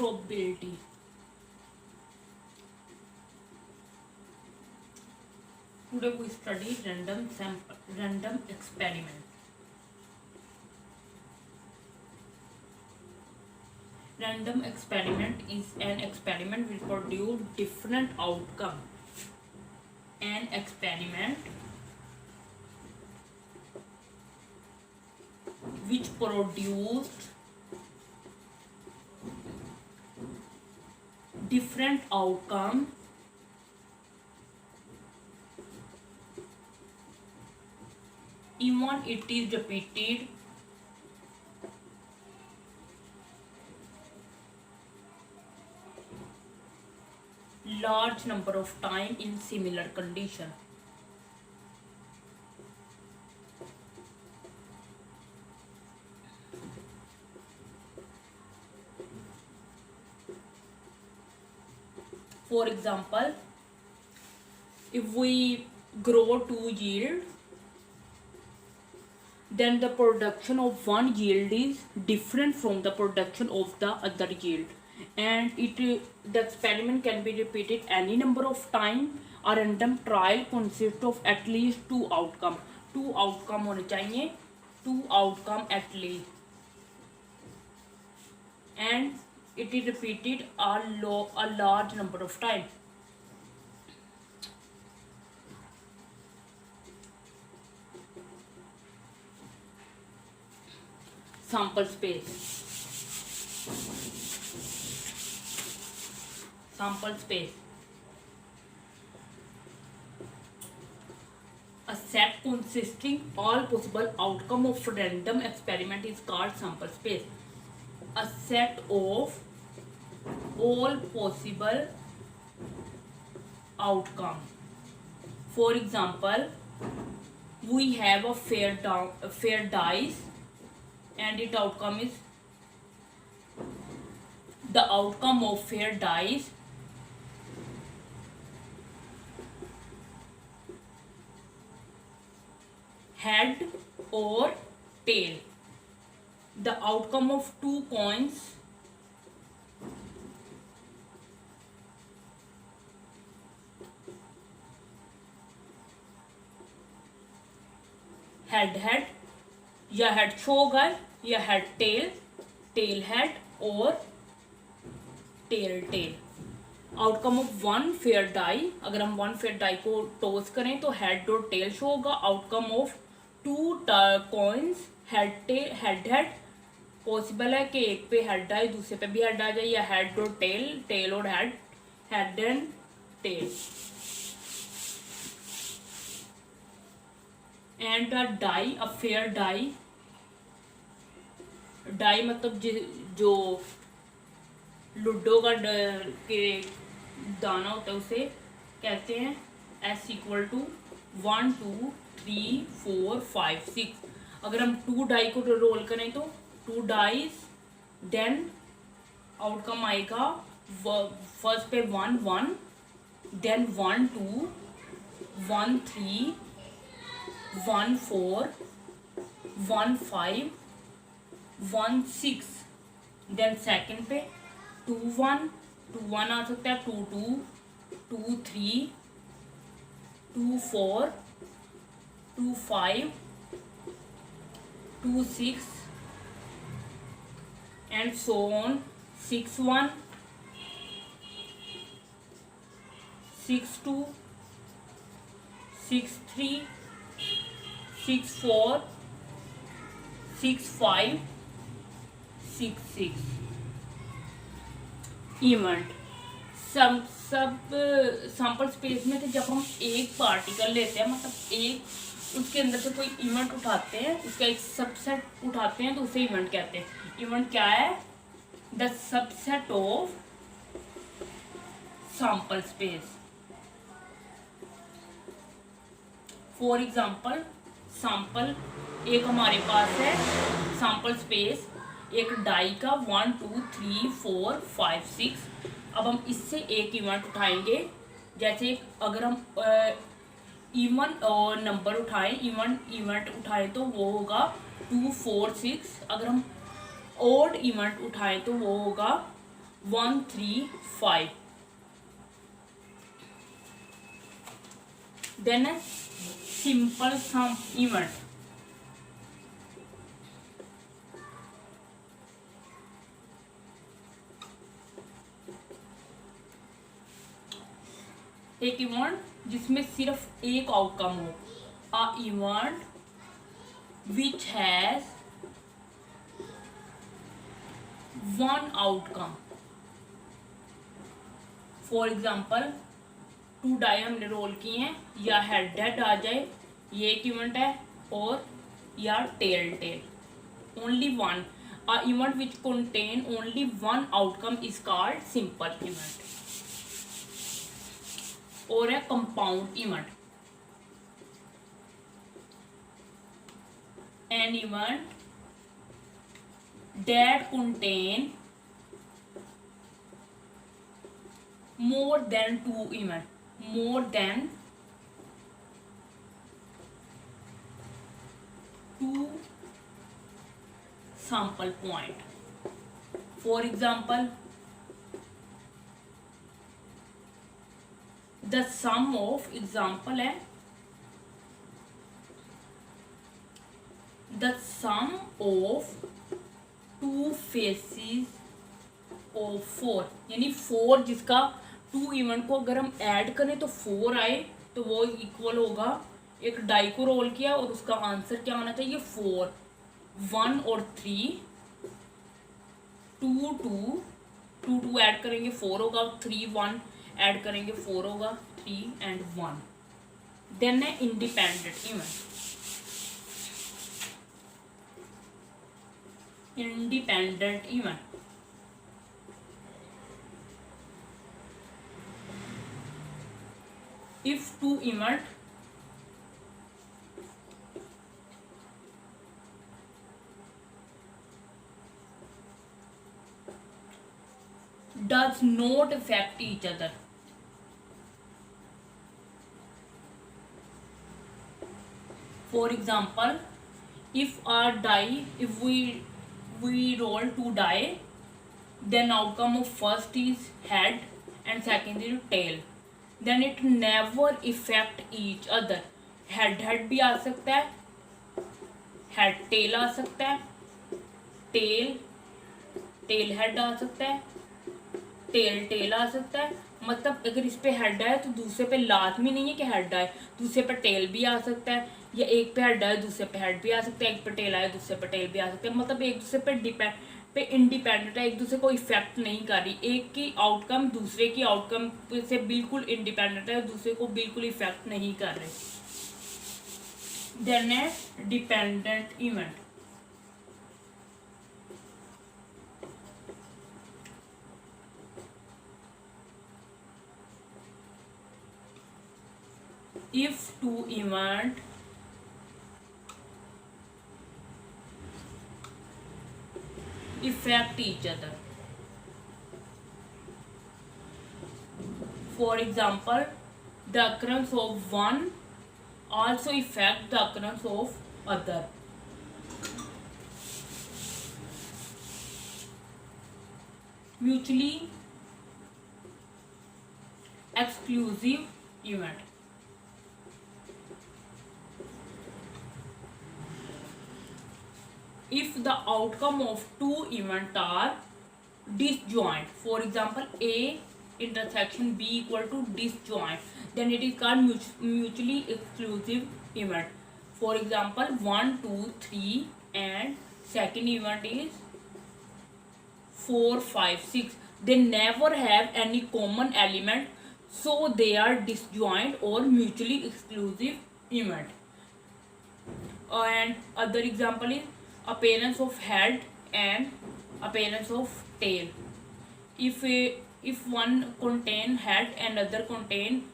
probability. Today we study random experiment. Random experiment is an experiment which produce different outcome. An experiment which produced different outcome even it is repeated large number of time in similar condition. For example, if we grow 2 yield, then the production of one yield is different from the production of the other yield, and the experiment can be repeated any number of time. A random trial consists of at least two outcome होने चाहिए, 2 outcome at least, and it is repeated a large number of time. Sample space. A set consisting all possible outcome of random experiment is called sample space. A set of all possible outcome. For example, we have a fair dice, and its outcome is the outcome of fair dice head or tail. The outcome of 2 coins head या head show होगा या head tail head और tail. Outcome of 1 fair die, अगर हम 1 fair die को toss करें तो head और टेल शो होगा. Outcome of 2 coins head. Possible है कि एक पे हेड आए दूसरे पे भी हेड आ जाए, या हेड और टेल और head and tail. And a die, a fair die मतलब जो लूडो का के दाना होता है उसे कहते हैं S इक्वल टू 1 2 3 4 5 6. अगर हम 2 डाई को रोल करें तो 2 डाइज, देन आउटकम आएगा फर्स्ट पे 1 1, देन 1 2 1 3 1 4 1 5 1 6, देन सेकंड पे 2 1 आ सकता है, 2 2 2 3 2 4 2 5 2 6 and so on. 6 1 6 2 6 3 6 4 6 5 6 6. इवेंट सब सैंपल स्पेस में, तो जब हम एक पार्टिकल लेते हैं, मतलब एक उसके अंदर से कोई इवेंट उठाते हैं, उसका एक सबसेट उठाते हैं, तो उसे इवेंट कहते हैं. इवेंट क्या है? The subset of sample space. For example, sample एक हमारे पास है सैंपल स्पेस एक डाई का 1 2 3 4 5 6. अब हम इससे एक इवेंट उठाएंगे. जैसे अगर हम इवन नंबर उठाएं, इवेंट उठाएं तो वो होगा 2 4 6. अगर हम ओड इवेंट उठाएं तो वो होगा 1 3 5. Then a simple sum event. एक इवेंट जिसमें सिर्फ एक आउटकम हो, a event which has one outcome. For example 2 die हमने रोल किए हैं, या हेड हेड आ जाए, ये एक इवेंट है, और या tail tail, only one. A event which contain only one outcome is called simple event. और है compound event. An event that contain more than two events, more than two sample point. For example, the sum of example है the sum of two faces of 4, यानी 4 जिसका 2 event को अगर हम add करें तो 4 आए, तो वो इक्वल होगा एक डाई को रोल किया और उसका आंसर क्या होना चाहिए 4. 1 और 3, 2 2 2 ऐड करेंगे 4 होगा, 3 1 ऐड करेंगे 4 होगा, 3 एंड 1. देन है independent event. Independent event. If two event does not affect each other. For example, if we roll 2 die, then outcome of first is head and second is tail, then it never affect each other. head head भी आ सकता है, head tail आ सकता है, tail tail head आ सकता है, tail tail आ सकता है. मतलब अगर इस पे हेड आए तो दूसरे पे लाजमी नहीं है कि हेड आए, दूसरे पे टेल भी आ सकता है, या एक पे हेड आए दूसरे पे हेड भी आ सकता है, एक पे टेल आए दूसरे पे टेल भी आ सकता है. मतलब एक दूसरे पे इंडिपेंडेंट है, एक दूसरे को इफेक्ट नहीं कर रही. एक की आउटकम दूसरे की आउटकम से बिल्कुल इंडिपेंडेंट है, दूसरे को बिल्कुल इफेक्ट नहीं कर रहे. देन है dependent event. If two event affect each other. For example, the occurrence of one also affect the occurrence of other. Mutually exclusive event. If the outcome of two events are disjoint, for example A intersection B equal to disjoint, then it is called mutually exclusive event. For example 1 2 3 and second event is 4 5 6, they never have any common element, so they are disjoint or mutually exclusive event. And other example is appearance of head and appearance of tail. If one contain head and other contain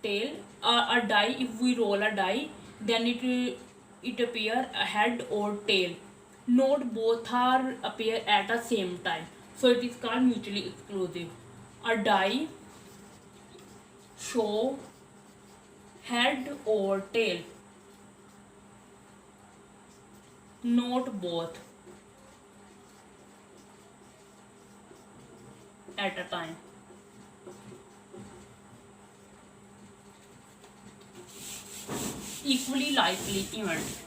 tail, a die, if we roll a die, then it appear a head or tail, not both are appear at the same time, so it is called mutually exclusive. A die show head or tail, not both. at a time. Equally likely event.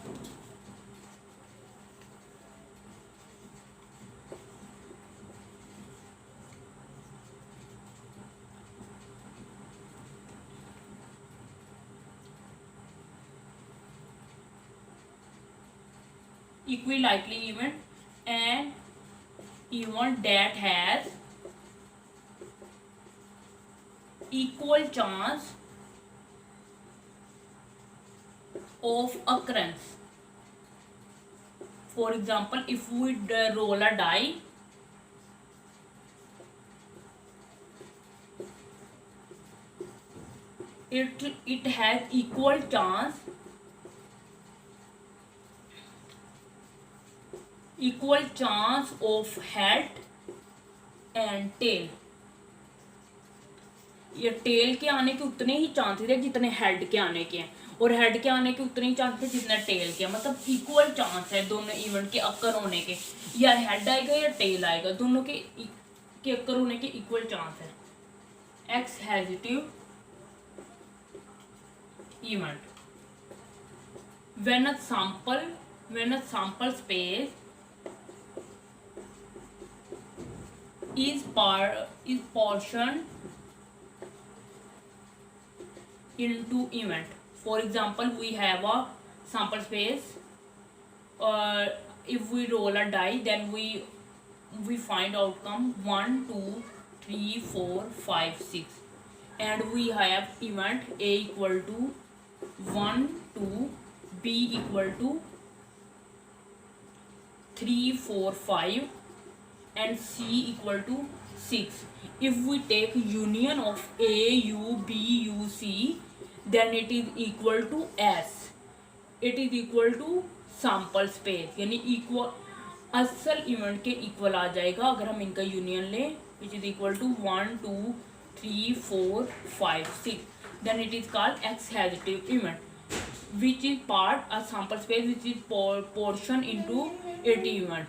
Equally likely event, an event that has equal chance of occurrence. For example, if we roll a die, it has equal chance of head and tail. ये tell के आने के उतने ही chances है जितने head के आने के हैं, और हेड के आने के उतने ही चांसेस जितने टेल के, मतलब इक्वल चांस है दोनों इवेंट के अक्कर होने के, या हेड आएगा या टेल आएगा, दोनों के अक्कर होने के इक्वल चांस है. एक्सहेजिटिव event, when a sample space is portioned into event. For example, we have a sample space. If we roll a die, then we find outcome 1, 2, 3, 4, 5, 6, and we have event A equal to 1, 2, B equal to 3, 4, 5, and C equal to 6. If we take union of A, U, B, U, C, then it is equal to S. It is equal to sample space, यानी equal असल event के equal आ जाएगा अगर हम इनका union लें, which is equal to 1, 2, 3, 4, 5, 6. Then it is called exhaustive event, which is part a sample space which is portion into 80 event.